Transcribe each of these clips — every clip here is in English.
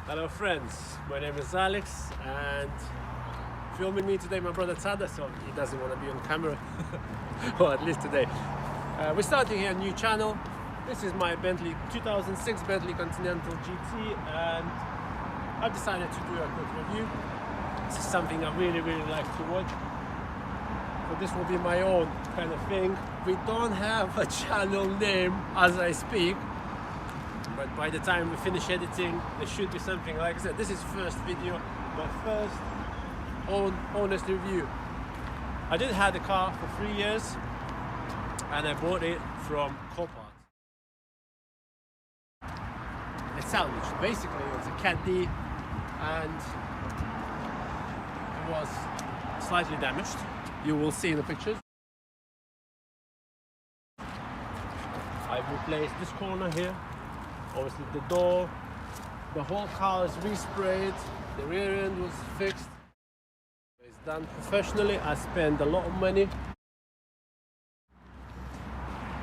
Hello friends, my name is Alex and filming me today my brother Tada, so he doesn't want to be on camera, or at least today. We're starting here a new channel. This is my Bentley 2006 Bentley Continental GT and I've decided to do a quick review. This is something I really like to watch. So this will be my own kind of thing. We don't have a channel name as I speak, but by the time we finish editing there should be something. Like I said, this is first video, my first honest review. I did have the car for 3 years and I bought it from Copart. It's salvaged. Basically it's a Cat D and it was slightly damaged. You will see in the pictures. I've replaced this corner here, obviously the door, the whole car is resprayed, the rear end was fixed. It's done professionally. I spent a lot of money.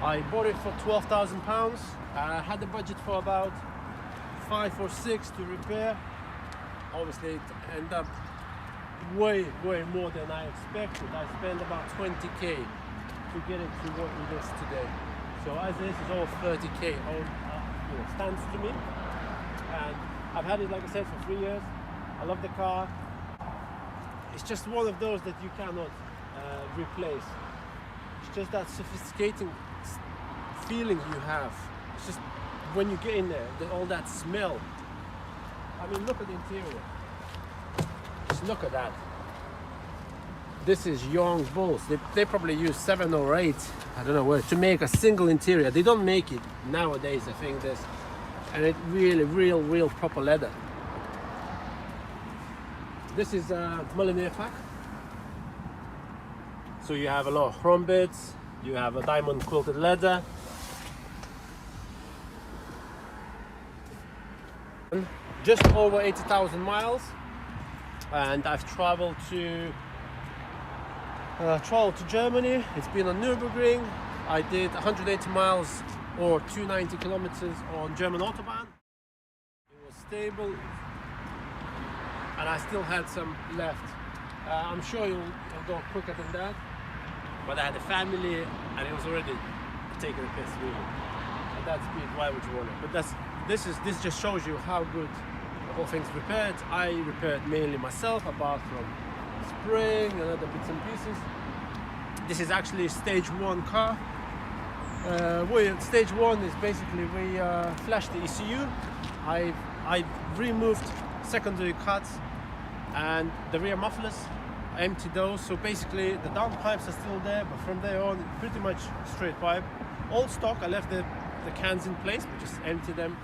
I bought it for £12,000. I had the budget for about 5 or 6 to repair. Obviously it ended up way more than I expected. I spent about 20k to get it to what it is today. So as this is all 30k, stands to me. And I've had it, like I said, for 3 years. I love the car. It's just one of those that you cannot replace. It's just that sophisticating feeling you have. It's just when you get in there, all that smell. I mean, look at the interior. Just look at that. This is young bulls. They probably use 7 or 8, I don't know where, to make a single interior. They don't make it nowadays, I think, this. And it really, real proper leather. This is a Molyneux pack. So you have a lot of chrome bits, you have a diamond quilted leather. Just over 80,000 miles. And I've traveled to Germany. It's been on Nürburgring. I did 180 miles or 290 kilometers on German Autobahn. It was stable and I still had some left. I'm sure you'll go quicker than that, but I had a family and it was already taking a piss, really. At that speed, why would you want it? But this just shows you how good the whole thing's repaired. I repaired mainly myself, apart from spring and other bits and pieces. This is actually stage 1 car. Stage 1 is basically we flashed the ECU. I removed secondary cuts and the rear mufflers. I emptied those, so basically the downpipes are still there, but from there on pretty much straight pipe. Old stock, I left the cans in place, but just empty them.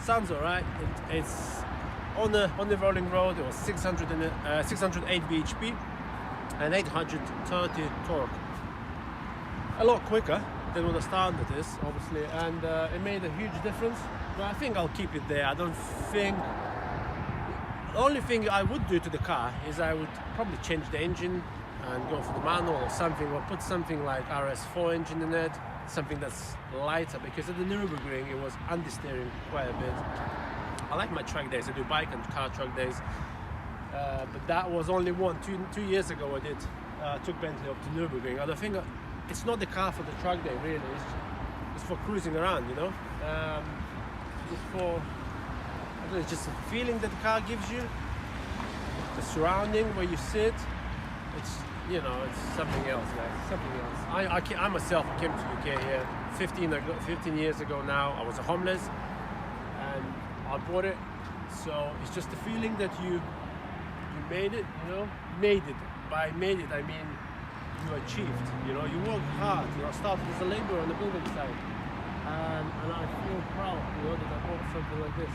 Sounds alright. It's on the rolling road. It was 608 bhp and 830 torque. A lot quicker than what the standard is, obviously, and it made a huge difference. But I think I'll keep it there. I don't think. The only thing I would do to the car is I would probably change the engine and go for the manual or something, or put something like RS4 engine in it, something that's lighter, because at the Nürburgring it was understeering quite a bit. I like my track days. I do bike and car track days, but that was only two years ago. I did took Bentley up to Nürburgring. I think it's not the car for the track day, really. It's for cruising around, you know. It's just a feeling that the car gives you, the surrounding where you sit. It's, you know, it's something else, guys. Something else. I myself came to UK here 15 years ago now. I was homeless and I bought it. So it's just the feeling that you made it, you know. Made it. By made it, I mean you achieved. You know, you worked hard. You know, I started as a laborer on the building site, and I feel proud, you know, that I bought something like this.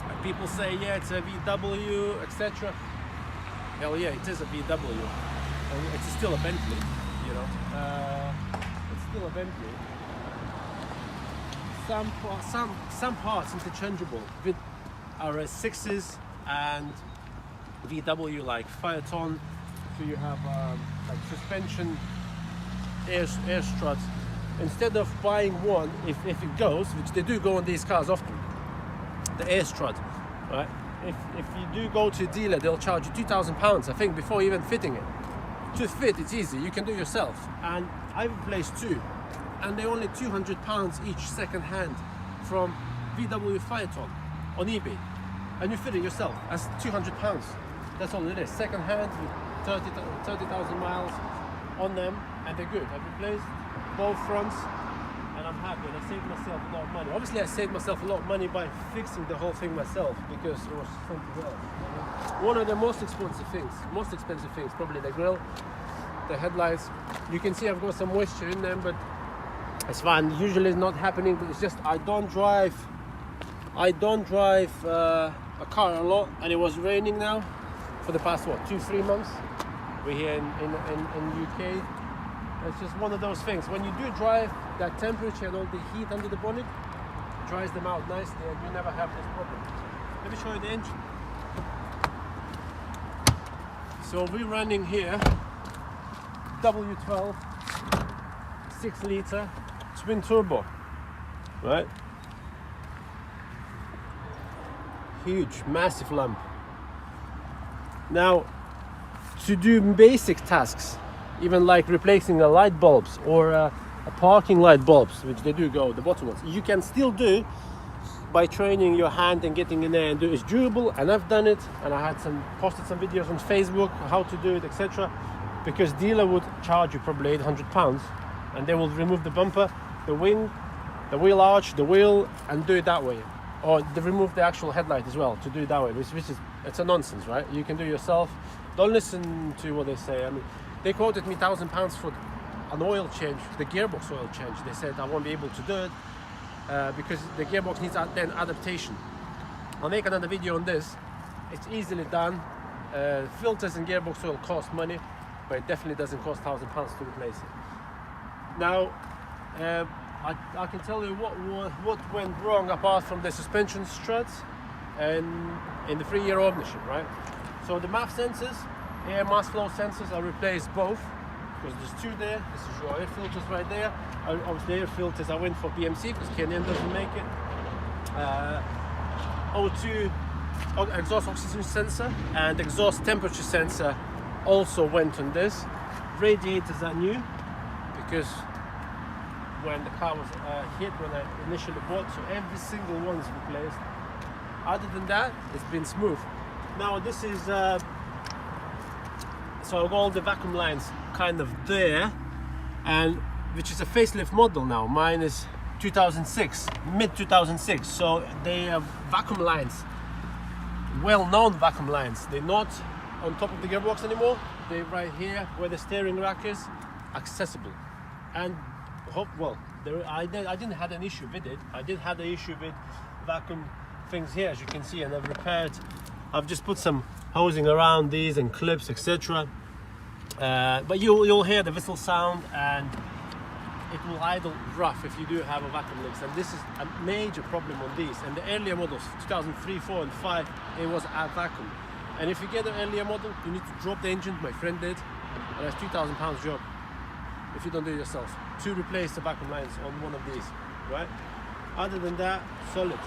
And people say, yeah, it's a VW, etc. Hell yeah, it is a VW. And it's still a Bentley, you know. It's still a Bentley. Some parts interchangeable with RS6s and VW, like Phaeton. So you have like suspension, air struts. Instead of buying one, if it goes, which they do go on these cars often, the air strut, right? If you do go to a dealer, they'll charge you £2,000, I think, before even fitting it. To fit, it's easy, you can do it yourself. And I've replaced two, and they're only £200 each second hand from VW Phaeton on eBay. And you fit it yourself, that's £200. That's all it is, second hand with 30,000 miles on them, and they're good. I've replaced both fronts, and I'm happy, and I saved myself a lot of money. Obviously I saved myself a lot of money by fixing the whole thing myself, because it was something else. One of the most expensive things, probably the grille, the headlights. You can see I've got some moisture in them, but it's fine. Usually it's not happening, but it's just I don't drive a car a lot, and it was raining now for the past 2-3 months. We're here in UK. It's just one of those things. When you do drive, that temperature and all the heat under the bonnet dries them out nicely, and you never have this problem. Let me show you the engine. So we're running here W12 6-litre twin turbo, right? Huge, massive lamp. Now, to do basic tasks, even like replacing a light bulbs or a parking light bulbs, which they do go, the bottom ones, you can still do by training your hand and getting in there and do. It's durable, and I've done it, and I had posted some videos on Facebook how to do it, etc. Because dealer would charge you probably £800, and they will remove the bumper, the wing, the wheel arch, the wheel, and do it that way. Or they remove the actual headlight as well to do it that way, which is, it's a nonsense, right? You can do it yourself. Don't listen to what they say. I mean, they quoted me £1,000 for an oil change, the gearbox oil change. They said I won't be able to do it because the gearbox needs then adaptation. I'll make another video on this. It's easily done. Filters and gearbox oil cost money, but it definitely doesn't cost £1,000 to replace it. Now, I can tell you what went wrong apart from the suspension struts and in the 3-year ownership, right? So the MAF sensors, air mass flow sensors, I replaced both because there's two there. This is your air filters right there. Obviously air filters I went for BMC because K&N doesn't make it. O2 exhaust oxygen sensor and exhaust temperature sensor also went on this. Radiators are new because when the car was hit when I initially bought, so every single one is replaced. Other than that, it's been smooth. Now this is so I've got all the vacuum lines kind of there, and which is a facelift model now. Mine is 2006, mid 2006, so they are vacuum lines, well-known vacuum lines. They're not on top of the gearbox anymore. They're right here where the steering rack is, accessible. And I didn't have an issue with it. I did have the issue with vacuum things here, as you can see, and I've just put some hosing around these and clips, etc. But you'll hear the whistle sound, and it will idle rough if you do have a vacuum leaks, and this is a major problem on these. And the earlier models, 2003, 4 and 5, it was a vacuum. And if you get an earlier model, you need to drop the engine. My friend did, and that's £2,000 job if you don't do it yourself, to replace the vacuum lines on one of these, right? Other than that, solid.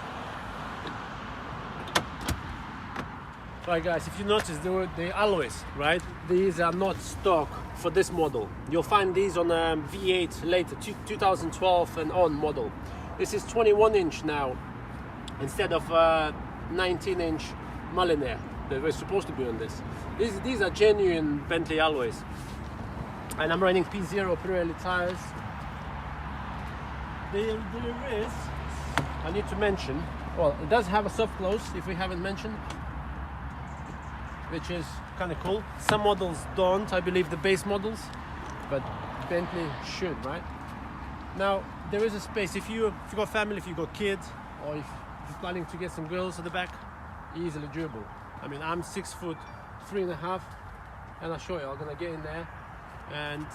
Right guys, if you notice the alloys, right, these are not stock for this model. You'll find these on V8 later, 2012 and on model. This is 21-inch now instead of 19-inch Mulliner that were supposed to be on this. These are genuine Bentley alloys, and I'm running P0 Pirelli tires. There is, I need to mention, well, it does have a soft close, if we haven't mentioned, which is kind of cool. Some models don't, I believe the base models, but Bentley should, right? Now, there is a space. If you've got family, if you've got kids, or if you're planning to get some girls at the back, easily doable. I mean, I'm 6'3.5", and I'll show you, I'm gonna get in there and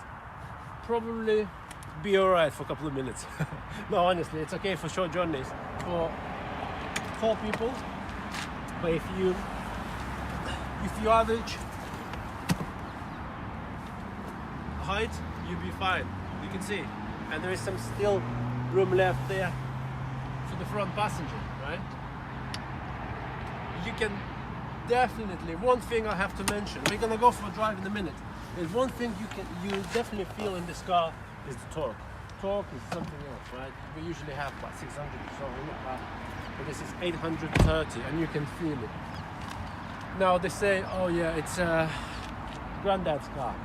probably be all right for a couple of minutes. No, honestly, it's okay for short journeys for 4 people, but if you average height, you'll be fine. You can see, and there is some still room left there for the front passenger, right? you can definitely, one thing I have to mention, we're gonna go for a drive in a minute. There's one thing you definitely feel in this car is the torque. Torque is something else, right? We usually have about 600 or so in the car, but this is 830, and you can feel it. Now they say, oh yeah, it's granddad's car,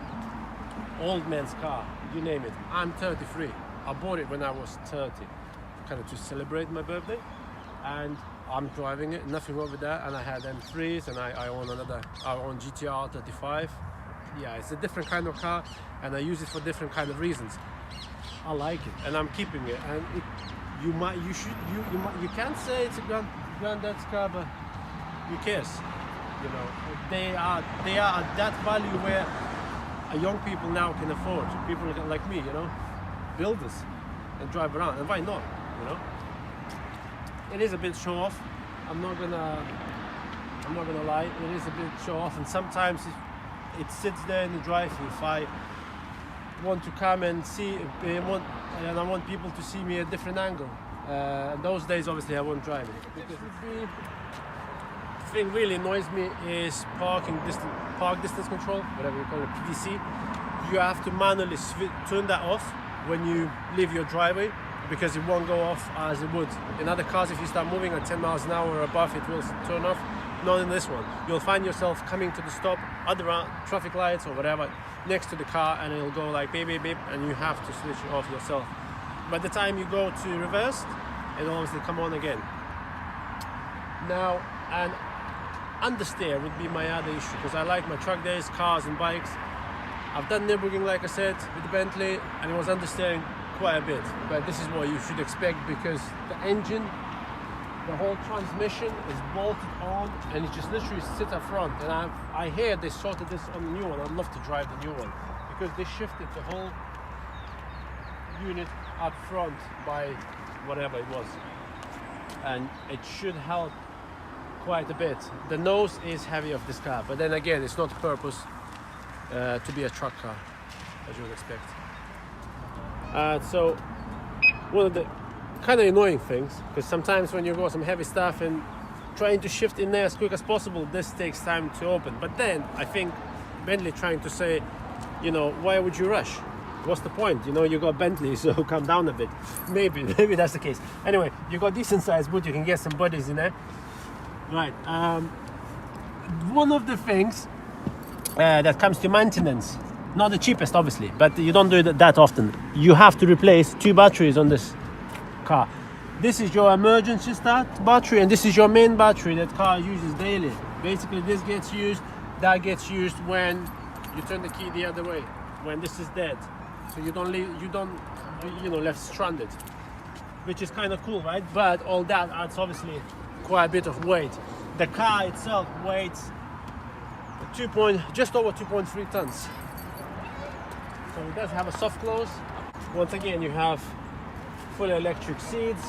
old man's car, you name it. I'm 33. I bought it when I was 30, kind of to celebrate my birthday, and I'm driving it, nothing wrong with that. And I had M3s, and I own GTR 35. Yeah, it's a different kind of car, and I use it for different kind of reasons. I like it, and I'm keeping it. And you can't say it's a granddad's car, but who cares? You know, they are at that value where young people now can afford. People like me, you know, builders, and drive around. And why not? You know, it is a bit show off. I'm not gonna lie. It is a bit show off, and sometimes it sits there in the drive. If I want to come and see, and I want people to see me at a different angle. Those days, obviously, I won't drive it. Because the thing really annoys me is park distance control, whatever you call it, PDC. You have to manually turn that off when you leave your driveway, because it won't go off as it would in other cars. If you start moving at 10 miles an hour or above, it will turn off. Not in this one. You'll find yourself coming to the stop at the traffic lights or whatever next to the car, and it'll go like beep beep beep, and you have to switch it off yourself. By the time you go to reverse, it'll obviously come on again. Now, and understeer would be my other issue, because I like my truck days, cars and bikes. I've done Nürburgring, like I said, with the Bentley, and it was understeering quite a bit. But this is what you should expect, because the engine, the whole transmission is bolted on, and it just literally sits up front. And I hear they sorted this on the new one. I'd love to drive the new one, because they shifted the whole unit up front by whatever it was, and it should help quite a bit. The nose is heavy of this car, but then again, it's not purpose to be a truck car, as you would expect. So one of the kind of annoying things, because sometimes when you go some heavy stuff and trying to shift in there as quick as possible, this takes time to open. But then I think Bentley trying to say, you know, why would you rush? What's the point? You know, you got Bentley, so calm down a bit. Maybe that's the case. Anyway, you got decent sized boot, you can get some bodies in there. Right. One of the things that comes to maintenance, not the cheapest obviously, but you don't do it that often. You have to replace 2 batteries on this car. This is your emergency start battery, and this is your main battery that car uses daily. Basically, this gets used, that gets used when you turn the key the other way, when this is dead. So you don't left stranded, which is kind of cool, right? But all that adds obviously quite a bit of weight. The car itself weighs just over 2.3 tons. So it does have a soft close. Once again, you have fully electric seats.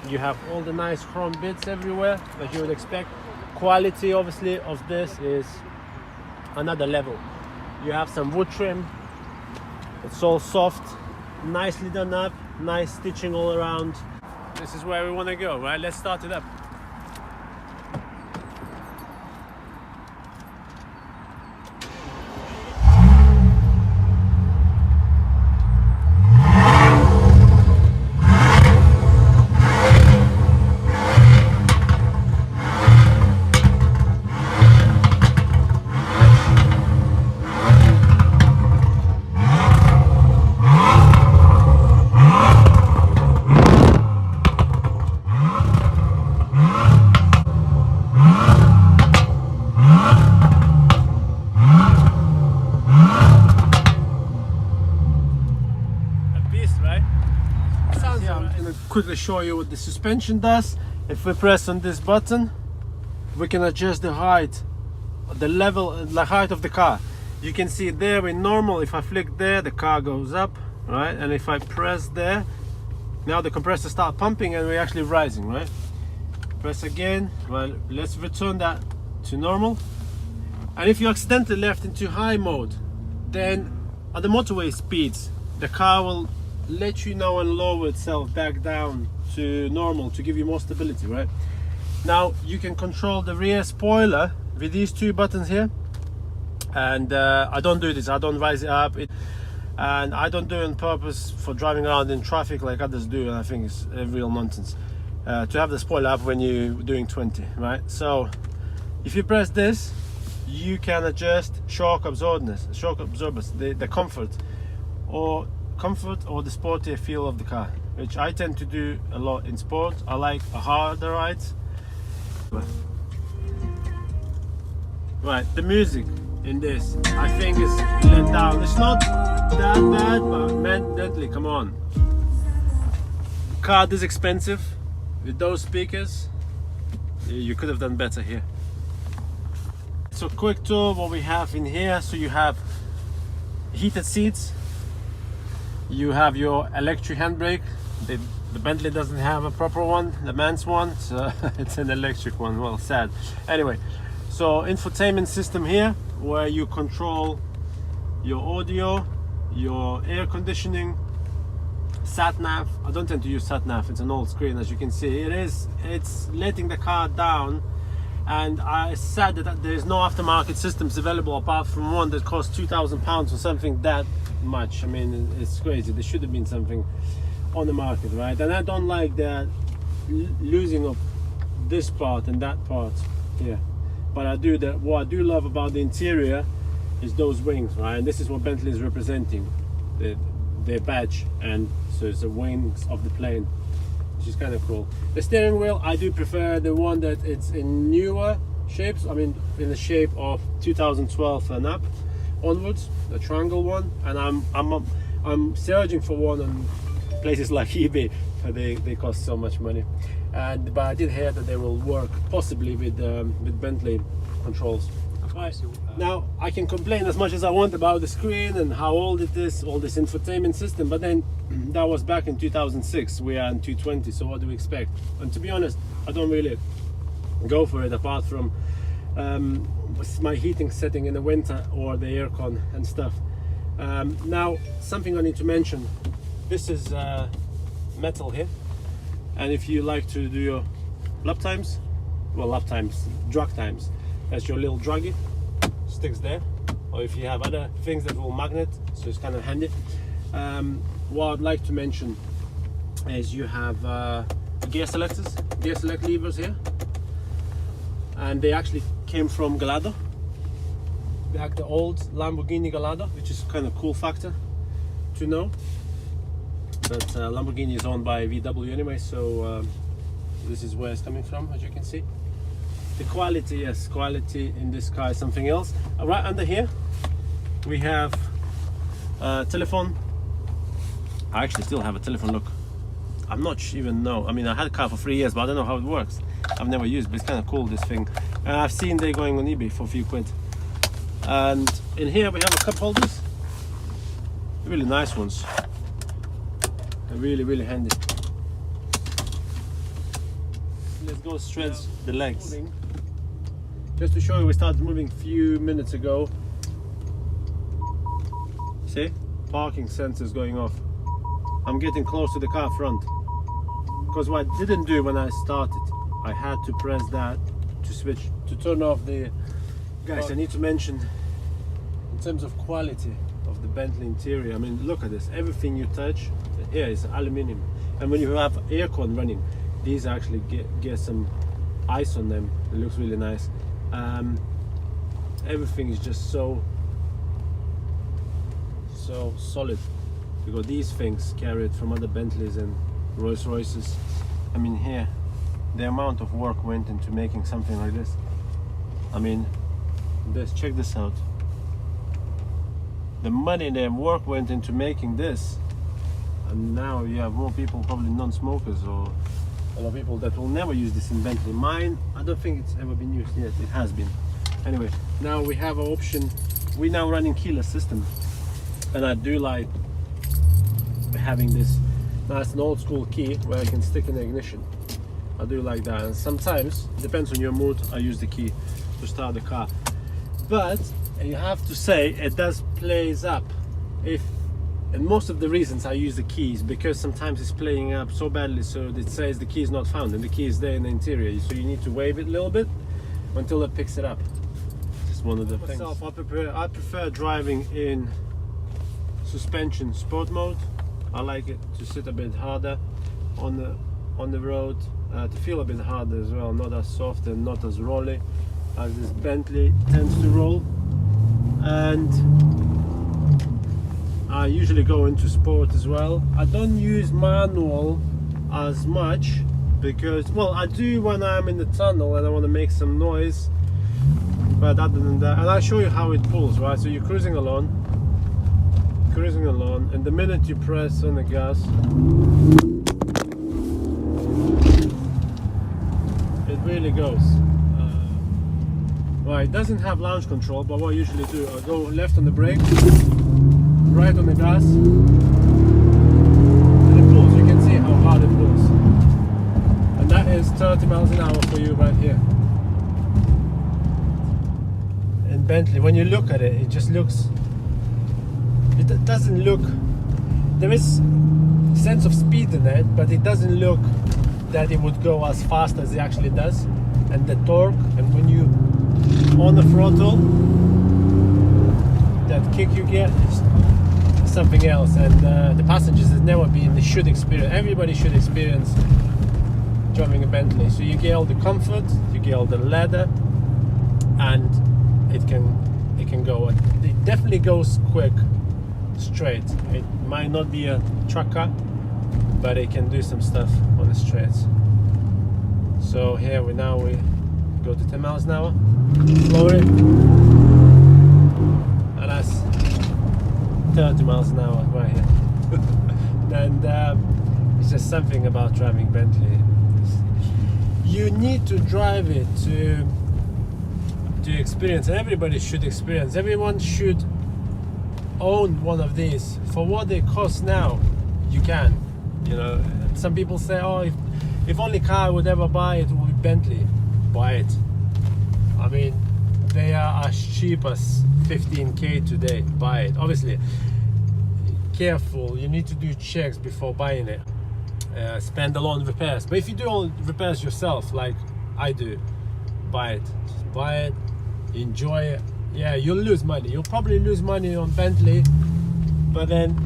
You have all the nice chrome bits everywhere that you would expect. Quality, obviously, of this is another level. You have some wood trim. It's all soft, nicely done up, nice stitching all around. This is where we want to go, right? Let's start it up. Quickly show you what the suspension does. If we press on this button, we can adjust the height, the height of the car. You can see there in normal, if I flick there, the car goes up, right? And if I press there, now the compressor starts pumping and we're actually rising, right? Press again. Well, let's return that to normal. And if you accidentally left into high mode, then at the motorway speeds, the car will let you know and lower itself back down to normal to give you more stability, right? Now you can control the rear spoiler with these two buttons here, and I don't do this. I don't rise it up, and I don't do it on purpose for driving around in traffic like others do, and I think it's a real nonsense to have the spoiler up when you're doing 20, right? So if you press this, you can adjust shock absorbers, the comfort or the sporty feel of the car, which I tend to do a lot in sport. I like a harder ride. Right, the music in this, I think, is let down. It's not that bad, but man, Bentley, come on. Car is expensive. With those speakers, you could have done better here. So quick tour what we have in here. So you have heated seats, you have your electric handbrake. The Bentley doesn't have a proper one, the man's one, so it's an electric one. Well, sad. Anyway, so infotainment system here, where you control your audio, your air conditioning, sat nav. I don't tend to use sat nav, it's an old screen, as you can see. It's letting the car down, and I said that there is no aftermarket systems available apart from one that costs £2,000 or something that much. I mean, it's crazy. There should have been something on the market, right? And I don't like that losing of this part and that part here. But I do that. What I do love about the interior is those wings, right? And this is what Bentley is representing, their badge, and so it's the wings of the plane, which is kind of cool. The steering wheel, I do prefer the one that it's in newer shapes. I mean, in the shape of 2012 and up onwards, the triangle one. And I'm searching for one on places like eBay, but they cost so much money. But I did hear that they will work possibly with Bentley controls. Right. Now I can complain as much as I want about the screen and how old it is, all this infotainment system, but then that was back in 2006. We are in 2020, so what do we expect? And to be honest, I don't really go for it, apart from my heating setting in the winter or the aircon and stuff. Now, something I need to mention, this is metal here, and if you like to do your drag times, that's your little draggy, sticks there, or if you have other things that will magnet, so it's kind of handy. What I'd like to mention is you have gear select levers here, and they actually came from Gallardo, like the old Lamborghini Gallardo, which is kind of cool factor to know. But Lamborghini is owned by VW anyway, so this is where it's coming from, as you can see. The quality, yes, quality in this car is something else. Right under here we have telephone. I actually still have a telephone, look. I'm not even know. I mean, I had a car for 3 years, but I don't know how it works. I've never used, but it's kind of cool, this thing. I've seen they going on eBay for a few quid. And in here we have a cup holders, really nice ones. They're really handy. Let's go stretch the legs. Just to show you, we started moving a few minutes ago. See? Parking sensors going off. I'm getting close to the car front. Because what I didn't do when I started, I had to press that to switch, to turn off the... Guys, I need to mention, in terms of quality of the Bentley interior, I mean, look at this. Everything you touch here is aluminium. And when you have aircon running, these actually get some ice on them. It looks really nice. Everything is just so solid. You got these things carried from other Bentleys and Rolls Royces. I mean, here the amount of work went into making something like this. I mean, check this out. The money and the work went into making this, and now you have more people, probably non-smokers or a lot of people that will never use this in Bentley. Mine, I don't think it's ever been used yet. It has been. Anyway, now we have an option. We're now running keyless system, and I do like having this nice and old school key where I can stick in the ignition. I do like that, and sometimes, depends on your mood, I use the key to start the car. But you have to say, it does plays up if And most of the reasons I use the keys, because sometimes it's playing up so badly so it says the key is not found and the key is there in the interior, so you need to wave it a little bit until it picks it up. Just one of the things. Myself, I prefer driving in suspension sport mode. I like it to sit a bit harder on the road, to feel a bit harder as well, not as soft and not as rolly as this Bentley tends to roll. And I usually go into sport as well. I don't use manual as much because, well, I do when I'm in the tunnel and I want to make some noise, but other than that, and I'll show you how it pulls, right? So you're cruising along, and the minute you press on the gas, it really goes. Right, it doesn't have launch control, but what I usually do, I go left on the brake, right on the gas, and it pulls. You can see how hard it pulls. And that is 30 miles an hour for you right here. In Bentley, when you look at it, it just looks, it doesn't look, there is a sense of speed in it, but it doesn't look that it would go as fast as it actually does. And the torque, and when you on the throttle, that kick you get is something else. And the passengers have never been, they should experience, everybody should experience driving a Bentley. So you get all the comfort, you get all the leather, and it can go, it definitely goes quick straight. It might not be a truck car, but it can do some stuff on the straights. So here we go to 10 miles an hour, lower it, and that's 30 miles an hour right here. And it's just something about driving Bentley. You need to drive it to experience, and everybody should experience. Everyone should own one of these. For what they cost now, you can. You know, some people say, oh, if only car I would ever buy it would be Bentley. Buy it. I mean, they are as cheap as 15k today. Buy it. Obviously, careful. You need to do checks before buying it. Spend a lot on repairs. But if you do all repairs yourself, like I do, buy it. Just buy it. Enjoy it. Yeah, you'll lose money. You'll probably lose money on Bentley, but then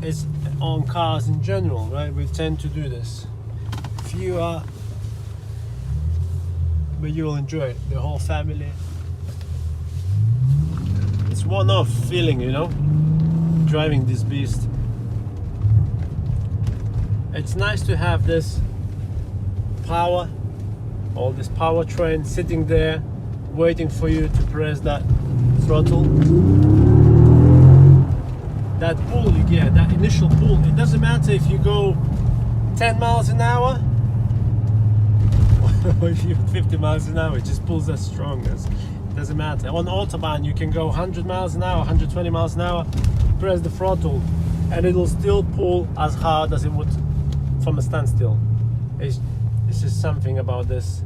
it's on cars in general, right? We tend to do this. Fewer, but you'll enjoy it, the whole family. It's one-off feeling, you know, driving this beast. It's nice to have this power, all this powertrain sitting there waiting for you to press that throttle. That pull you get, that initial pull, it doesn't matter if you go 10 miles an hour or if you're 50 miles an hour, it just pulls as strong as, it doesn't matter. On Autobahn you can go 100 miles an hour, 120 miles an hour, press the throttle and it'll still pull as hard as it would from a standstill. It's just something about this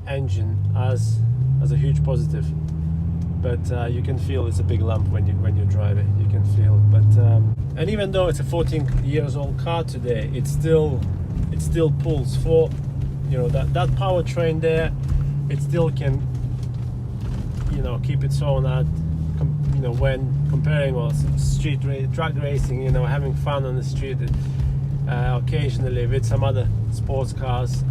engine as a huge positive. But you can feel it's a big lump when you drive it. You can feel it. But and even though it's a 14 years old car today, it still pulls for, you know, that powertrain there. It still can, you know, keep its own at, you know, when comparing or drag racing, you know, having fun on the street. Occasionally with some other sports cars,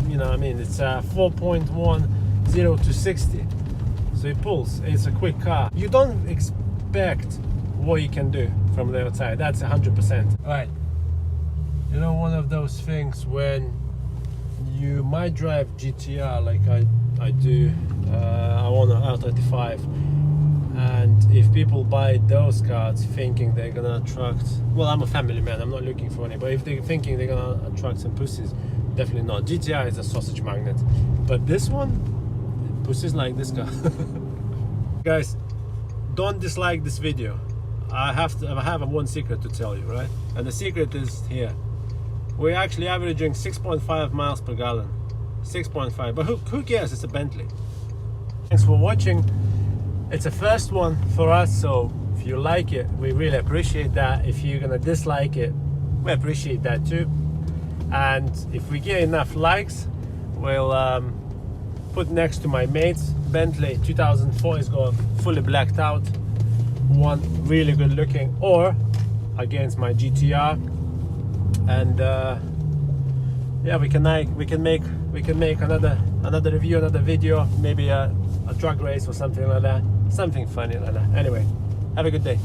you know, I mean, it's 4.1 0 to 60. So it pulls, it's a quick car. You don't expect what you can do from the outside, that's 100%. Right, you know, one of those things when you might drive GTR like I do, I want an R35, and if people buy those cars thinking they're gonna attract, well, I'm a family man, I'm not looking for any, but if they're thinking they're gonna attract some pussies, definitely not. GTR is a sausage magnet, but this one, pussies like this car. Guys, don't dislike this video. I have one secret to tell you, right? And the secret is here. We're actually averaging 6.5 miles per gallon. 6.5, but who cares? It's a Bentley. Thanks for watching. It's a first one for us, so if you like it, we really appreciate that. If you're gonna dislike it, we appreciate that too. And if we get enough likes, we'll put next to my mate's Bentley 2004 is got fully blacked out, one really good looking, or against my GTR. And yeah, we can make another review, another video, maybe a drag race or something like that, something funny like that. Anyway, have a good day.